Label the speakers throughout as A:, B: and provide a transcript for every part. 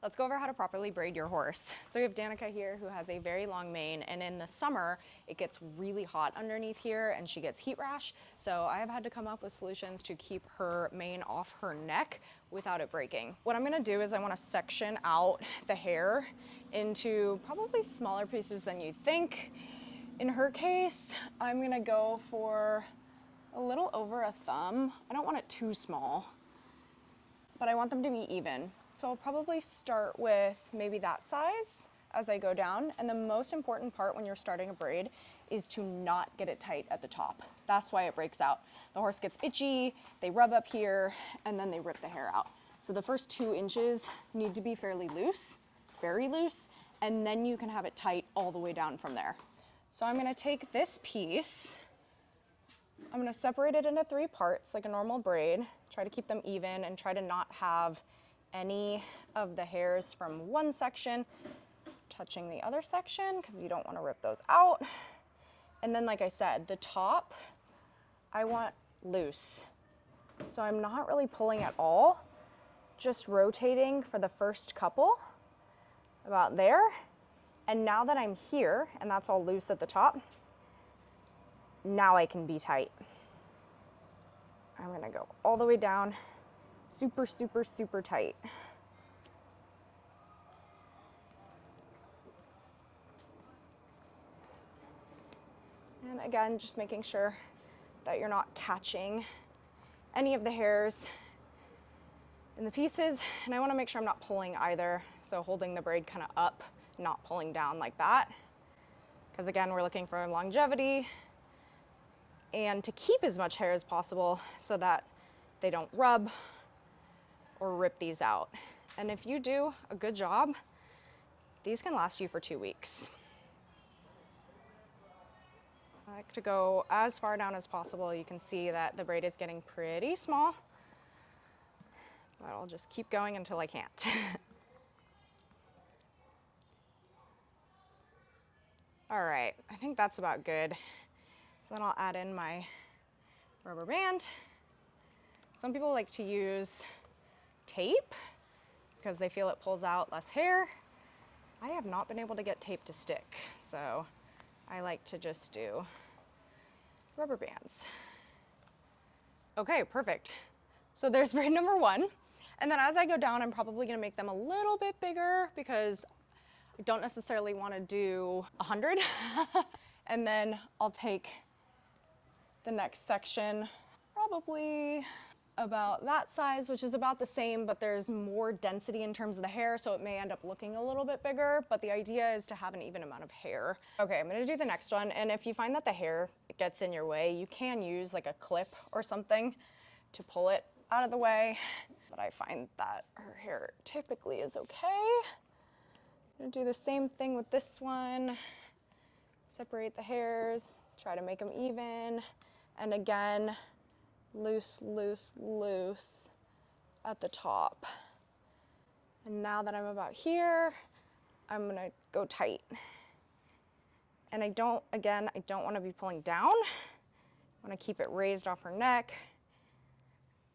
A: Let's go over how to properly braid your horse. So we have Danica here who has a very long mane, and in the summer it gets really hot underneath here and she gets heat rash. So I have had to come up with solutions to keep her mane off her neck without it breaking. What I'm gonna do is I wanna section out the hair into probably smaller pieces than you think. In her case, I'm gonna go for a little over a thumb. I don't want it too small, but I want them to be even. So I'll probably start with maybe that size as I go down. And the most important part when you're starting a braid is to not get it tight at the top. That's why it breaks out. The horse gets itchy, they rub up here, and then they rip the hair out. So the first 2 inches need to be fairly loose, very loose, and then you can have it tight all the way down from there. So I'm gonna take this piece, I'm gonna separate it into 3 parts like a normal braid, try to keep them even and try to not have any of the hairs from one section touching the other section because you don't want to rip those out. And then, like I said, the top I want loose. So I'm not really pulling at all, just rotating for the first couple, about there. And now that I'm here and that's all loose at the top, now I can be tight. I'm gonna go all the way down, super, super, super tight. And again, just making sure that you're not catching any of the hairs in the pieces. And I wanna make sure I'm not pulling either. So holding the braid kind of up, not pulling down like that. Because again, we're looking for longevity and to keep as much hair as possible so that they don't rub or rip these out. And if you do a good job, these can last you for 2 weeks. I like to go as far down as possible. You can see that the braid is getting pretty small, but I'll just keep going until I can't. All right, I think that's about good. So then I'll add in my rubber band. Some people like to use tape because they feel it pulls out less hair. I have not been able to get tape to stick, so I like to just do rubber bands. Okay, perfect. So there's braid number 1. And then as I go down, I'm probably gonna make them a little bit bigger because I don't necessarily wanna do 100. And then I'll take the next section, probably about that size, which is about the same, but there's more density in terms of the hair, so it may end up looking a little bit bigger, but the idea is to have an even amount of hair. Okay, I'm gonna do the next one, and if you find that the hair gets in your way, you can use like a clip or something to pull it out of the way, but I find that her hair typically is okay. I'm gonna do the same thing with this one. Separate the hairs, try to make them even, and again, loose, loose, loose at the top. And now that I'm about here, I'm gonna go tight. And I don't wanna be pulling down. I wanna keep it raised off her neck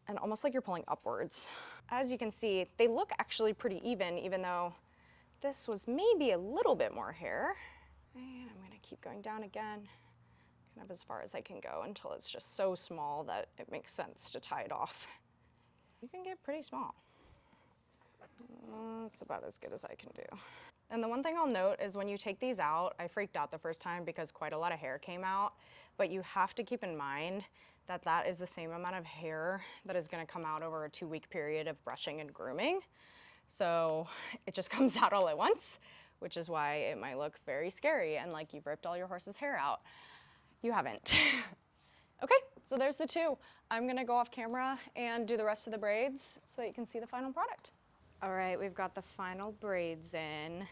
A: and almost like you're pulling upwards. As you can see, they look actually pretty even though this was maybe a little bit more hair. And I'm gonna keep going down again, kind of as far as I can go until it's just so small that it makes sense to tie it off. You can get pretty small. That's about as good as I can do. And the one thing I'll note is when you take these out, I freaked out the first time because quite a lot of hair came out, but you have to keep in mind that that is the same amount of hair that is gonna come out over a 2-week period of brushing and grooming. So it just comes out all at once, which is why it might look very scary and like you've ripped all your horse's hair out. You haven't. Okay, so there's the 2. I'm gonna go off camera and do the rest of the braids so that you can see the final product. All right, we've got the final braids in.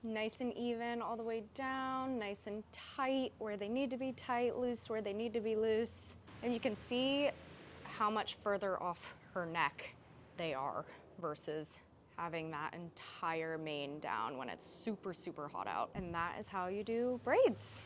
A: Nice and even all the way down, nice and tight where they need to be tight, loose where they need to be loose. And you can see how much further off her neck they are versus having that entire mane down when it's super, super hot out. And that is how you do braids.